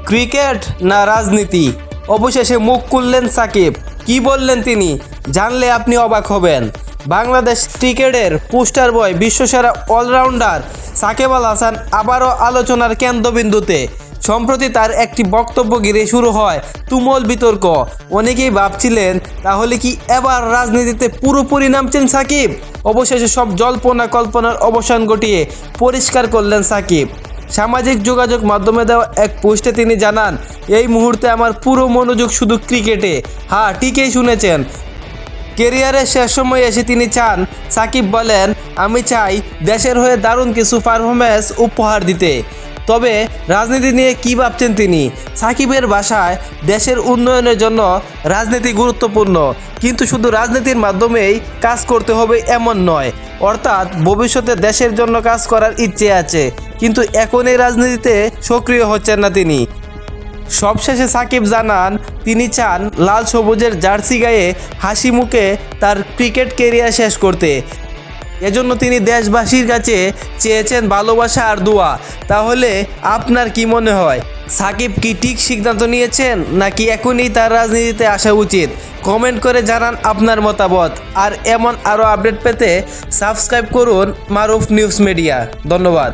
Cricket না রাজনীতি? অবশেষে মুখ খুললেন সাকিব। কি বললেন তিনি? জানলে আপনি অবাক হবেন। বাংলাদেশ ক্রিকেটের পোস্টার বয় বিশ্বসেরা অলরাউন্ডার সাকিব আল হাসান আবারও আলোচনার কেন্দ্রবিন্দুতে। সম্প্রতি তার একটি বক্তব্য ঘিরে শুরু হয় তুমুল বিতর্ক। অনেকেই ভাবছিলেন তাহলে কি এবার রাজনীতিতে পুরোপুরি নামছেন সাকিব? অবশেষে সব জল্পনা কল্পনার অবসান ঘটিয়ে পরিষ্কার করলেন সাকিব। সামাজিক যোগাযোগ মাধ্যমে দেওয়া এক পোস্টে তিনি জানান, এই মুহূর্তে আমার পুরো মনোযোগ শুধু ক্রিকেটে। হ্যাঁ, ঠিকই শুনেছেন। কেরিয়ারের শেষ সময়ে এসে তিনি চান, সাকিব বলেন, আমি চাই দেশের হয়ে দারুণ কিছু পারফরম্যান্স উপহার দিতে। তবে রাজনীতি নিয়ে কী ভাবছেন তিনি? সাকিবের ভাষায় দেশের উন্নয়নের জন্য রাজনীতি গুরুত্বপূর্ণ, কিন্তু শুধু রাজনীতির মাধ্যমেই কাজ করতে হবে এমন নয়। অর্থাৎ ভবিষ্যতে দেশের জন্য কাজ করার ইচ্ছে আছে, কিন্তু এখন এই রাজনীতিতে সক্রিয় হচ্ছেন না তিনি। সবশেষে সাকিব জানান, তিনি চান লাল সবুজের জার্সি গায়ে হাসি মুখে তার ক্রিকেট কেরিয়ার শেষ করতে। এজন্য তিনি দেশবাসীর কাছে চেয়েছেন ভালোবাসা আর দোয়া। তাহলে আপনার কি মনে হয়, সাকিব কি ঠিক সিদ্ধান্ত নিয়েছেন, নাকি এখনই তার রাজনীতিতে আসা উচিত? কমেন্ট করে জানান আপনার মতামত। আর এমন আরও আপডেট পেতে সাবস্ক্রাইব করুন মারুফ নিউজ মিডিয়া। ধন্যবাদ।